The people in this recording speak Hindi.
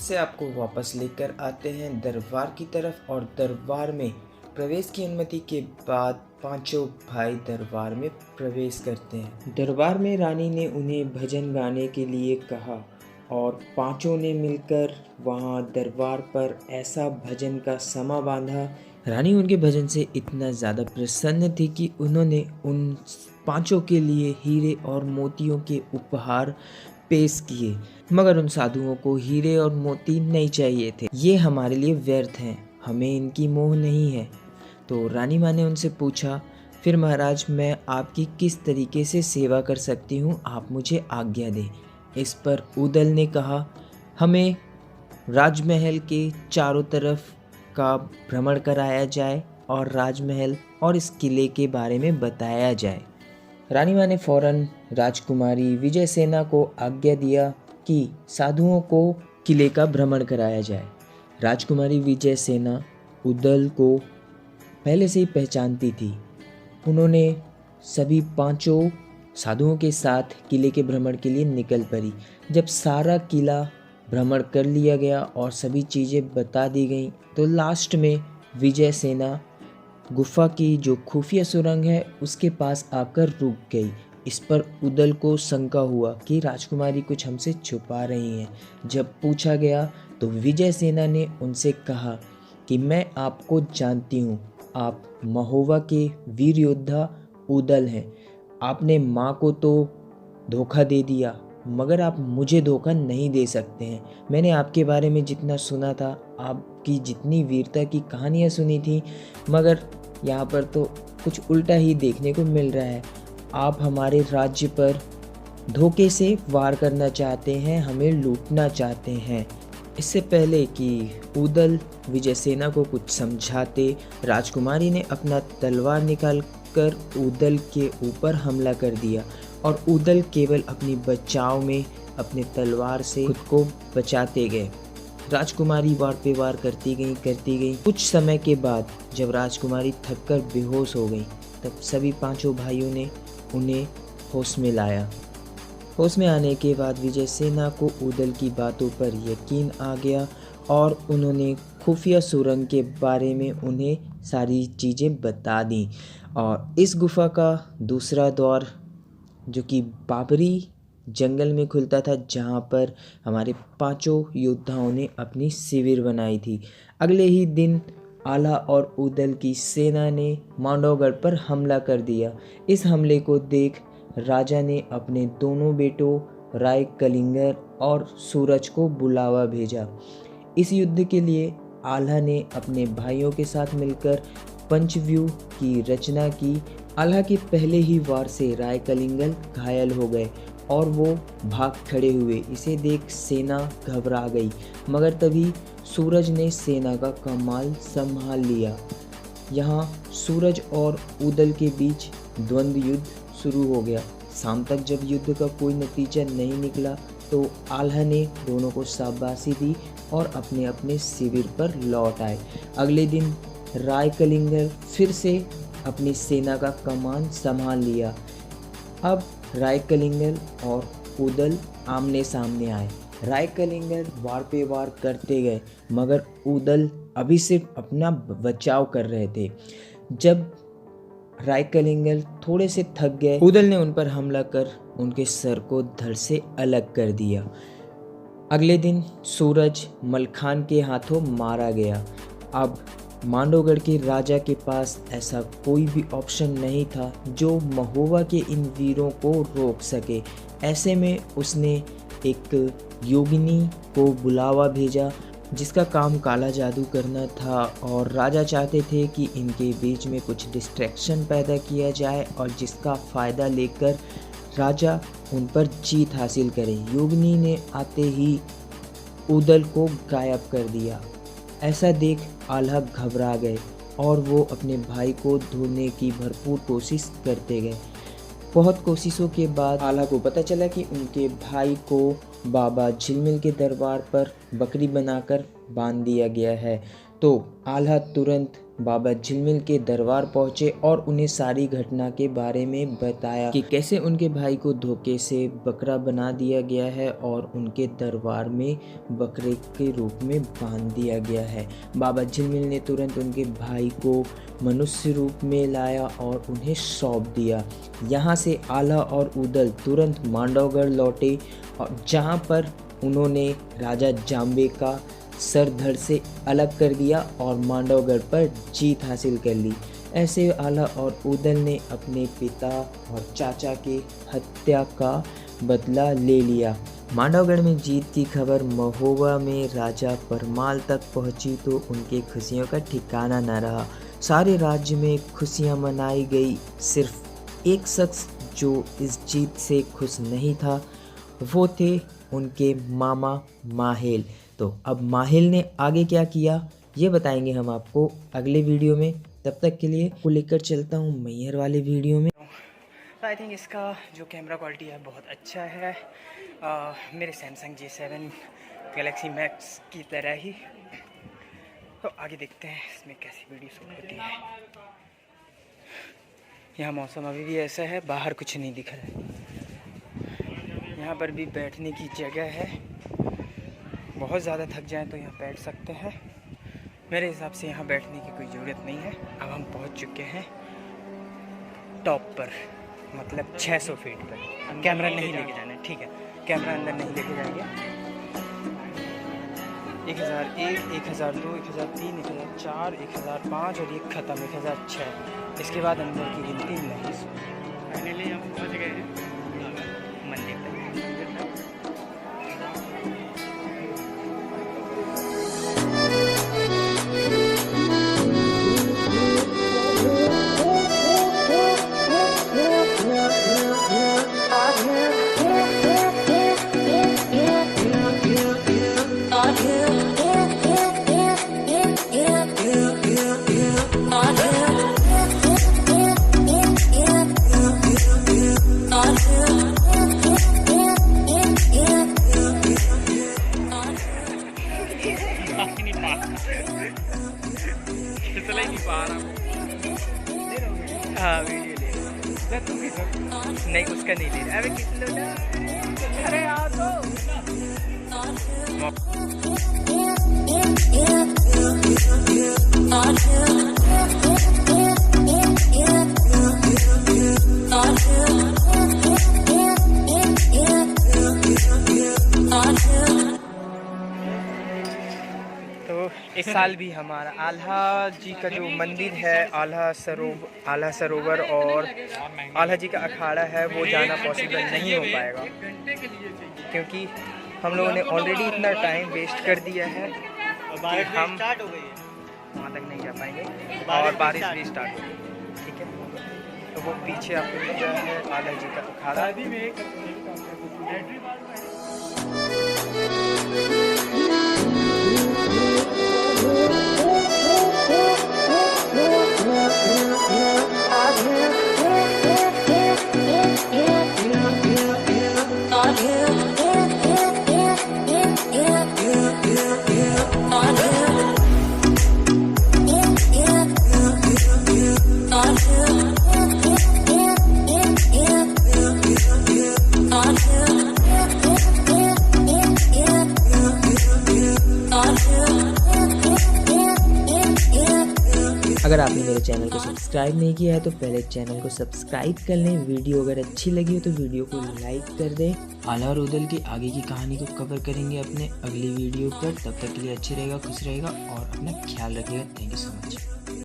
से आपको वापस लेकर आते हैं दरबार की तरफ। और दरबार में प्रवेश की अनुमति के बाद पांचों भाई दरबार में प्रवेश करते हैं। दरबार में रानी ने उन्हें भजन गाने के लिए कहा और पांचों ने मिलकर वहां दरबार पर ऐसा भजन का समा बांधा। रानी उनके भजन से इतना ज़्यादा प्रसन्न थी कि उन्होंने उन पांचों के लिए हीरे और मोतियों के उपहार पेश किए, मगर उन साधुओं को हीरे और मोती नहीं चाहिए थे। ये हमारे लिए व्यर्थ हैं, हमें इनकी मोह नहीं है। तो रानी माँ ने उनसे पूछा, फिर महाराज मैं आपकी किस तरीके से सेवा कर सकती हूँ, आप मुझे आज्ञा दें। इस पर उदल ने कहा, हमें राजमहल के चारों तरफ का भ्रमण कराया जाए और राजमहल और इस किले के बारे में बताया जाए। रानी माँ ने फौरन राजकुमारी विजयसेना को आज्ञा दिया कि साधुओं को किले का भ्रमण कराया जाए। राजकुमारी विजयसेना उदल को पहले से ही पहचानती थी। उन्होंने सभी पांचों साधुओं के साथ किले के भ्रमण के लिए निकल पड़ी। जब सारा किला भ्रमण कर लिया गया और सभी चीज़ें बता दी गईं, तो लास्ट में विजयसेना गुफा की जो खुफिया सुरंग है उसके पास आकर रुक गई। इस पर उदल को शंका हुआ कि राजकुमारी कुछ हमसे छुपा रही हैं। जब पूछा गया तो विजयसेना ने उनसे कहा कि मैं आपको जानती हूँ, आप महोवा के वीर योद्धा उदल हैं। आपने माँ को तो धोखा दे दिया, मगर आप मुझे धोखा नहीं दे सकते हैं। मैंने आपके बारे में जितना सुना था, आपकी जितनी वीरता की कहानियाँ सुनी थी, मगर यहाँ पर तो कुछ उल्टा ही देखने को मिल रहा है। आप हमारे राज्य पर धोखे से वार करना चाहते हैं, हमें लूटना चाहते हैं। इससे पहले कि उदल विजयसेना को कुछ समझाते, राजकुमारी ने अपना तलवार निकाल कर उदल के ऊपर हमला कर दिया और उदल केवल अपनी बचाव में अपने तलवार से खुद को बचाते गए। राजकुमारी वार पे वार करती गई। कुछ समय के बाद जब राजकुमारी थककर बेहोश हो गई, तब सभी पांचों भाइयों ने उन्हें होश में लाया। होश में आने के बाद विजयसेना को उदल की बातों पर यकीन आ गया और उन्होंने खुफिया सुरंग के बारे में उन्हें सारी चीज़ें बता दी। और इस गुफा का दूसरा द्वार जो कि बाबरी जंगल में खुलता था, जहाँ पर हमारे पांचों योद्धाओं ने अपनी शिविर बनाई थी। अगले ही दिन आला और उदल की सेना ने मांडवगढ़ पर हमला कर दिया। इस हमले को देख राजा ने अपने दोनों बेटों राय कलिंगर और सूरज को बुलावा भेजा। इस युद्ध के लिए आल्हा ने अपने भाइयों के साथ मिलकर पंचव्यूह की रचना की। आल्हा के पहले ही वार से राय कलिंगल घायल हो गए और वो भाग खड़े हुए। इसे देख सेना घबरा गई, मगर तभी सूरज ने सेना का कमाल संभाल लिया। यहाँ सूरज और उदल के बीच द्वंद्व युद्ध शुरू हो गया। शाम तक जब युद्ध का कोई नतीजा नहीं निकला तो आल्हा ने दोनों को शाबाशी दी और अपने अपने शिविर पर लौट आए। अगले दिन राय कलिंगर फिर से अपनी सेना का कमान संभाल लिया। अब राय कलिंगर और उदल आमने सामने आए। राय कलिंगर वार पे वार करते गए, मगर उदल अभी सिर्फ अपना बचाव कर रहे थे। जब राय कलिंगर थोड़े से थक गए, उदल ने उन पर हमला कर उनके सर को धड़ से अलग कर दिया। अगले दिन सूरज मलखान के हाथों मारा गया। अब मांडवगढ़ के राजा के पास ऐसा कोई भी ऑप्शन नहीं था जो महोवा के इन वीरों को रोक सके। ऐसे में उसने एक योगिनी को बुलावा भेजा, जिसका काम काला जादू करना था। और राजा चाहते थे कि इनके बीच में कुछ डिस्ट्रैक्शन पैदा किया जाए और जिसका फ़ायदा लेकर राजा उन पर जीत हासिल करे। योगिनी ने आते ही उदल को गायब कर दिया। ऐसा देख आल्हा घबरा गए और वो अपने भाई को ढूंढने की भरपूर कोशिश करते गए। बहुत कोशिशों के बाद आल्हा को पता चला कि उनके भाई को बाबा झिलमिल के दरबार पर बकरी बनाकर बांध दिया गया है। तो आल्हा तुरंत बाबा झिलमिल के दरबार पहुंचे और उन्हें सारी घटना के बारे में बताया कि कैसे उनके भाई को धोखे से बकरा बना दिया गया है और उनके दरबार में बकरे के रूप में बांध दिया गया है। बाबा झिलमिल ने तुरंत उनके भाई को मनुष्य रूप में लाया और उन्हें सौंप दिया। यहाँ से आल्हा और उदल तुरंत मांडवगढ़ लौटे और जहाँ पर उन्होंने राजा जाम्बे का सर धड़ से अलग कर दिया और मांडवगढ़ पर जीत हासिल कर ली। ऐसे आल्हा और उदल ने अपने पिता और चाचा के हत्या का बदला ले लिया। मांडवगढ़ में जीत की खबर महोबा में राजा परमाल तक पहुंची तो उनके खुशियों का ठिकाना न रहा। सारे राज्य में खुशियां मनाई गई। सिर्फ एक शख्स जो इस जीत से खुश नहीं था वो थे उनके मामा माहेल। तो अब माहेल ने आगे क्या किया ये बताएंगे हम आपको अगले वीडियो में। तब तक के लिए को लेकर चलता हूँ मैहर वाले वीडियो में। आई थिंक इसका जो कैमरा क्वालिटी है बहुत अच्छा है, मेरे सैमसंग J7 गैलेक्सी मैक्स की तरह ही। तो आगे देखते हैं इसमें कैसी वीडियो शूट होती है। यहाँ मौसम अभी भी ऐसा है, बाहर कुछ नहीं दिख रहा है। यहाँ पर भी बैठने की जगह है, बहुत ज़्यादा थक जाएं तो यहाँ बैठ सकते हैं। मेरे हिसाब से यहाँ बैठने की कोई ज़रूरत नहीं है। अब हम पहुँच चुके हैं टॉप पर, मतलब 600 फीट पर। कैमरा नहीं लेके जाना है, ठीक है, कैमरा अंदर नहीं लेके जाएंगे। 1001, 1002, 1003, 1004, 1005 और ये ख़त्म 1006। इसके बाद अंदर की गिनती नहीं। फाइनली हम पहुँच गए हैं मंदिर तक। हाँ वीडियो ले तुम भी नहीं, उसका नहीं ले रहा। अरे कितने अरे आओ तो इस साल भी हमारा आल्हा जी का जो मंदिर है, आल्हा सरोवर और आल्हा जी का अखाड़ा है, वो जाना पॉसिबल नहीं हो पाएगा क्योंकि हम लोगों ने ऑलरेडी इतना टाइम वेस्ट कर दिया है कि हम वहाँ तक नहीं जा पाएंगे और बारिश भी स्टार्ट हो गई। ठीक है, तो वो पीछे आपको दिख रहा है आल्हा जी का अखाड़ा। अगर आपने मेरे चैनल को सब्सक्राइब नहीं किया है तो पहले चैनल को सब्सक्राइब कर लें। वीडियो अगर अच्छी लगी हो तो वीडियो को लाइक कर दें। आल्हा और उदल की आगे की कहानी को कवर करेंगे अपने अगली वीडियो पर। तब तक के लिए अच्छे रहेगा, खुश रहेगा और अपना ख्याल रखिएगा। Thank you so much.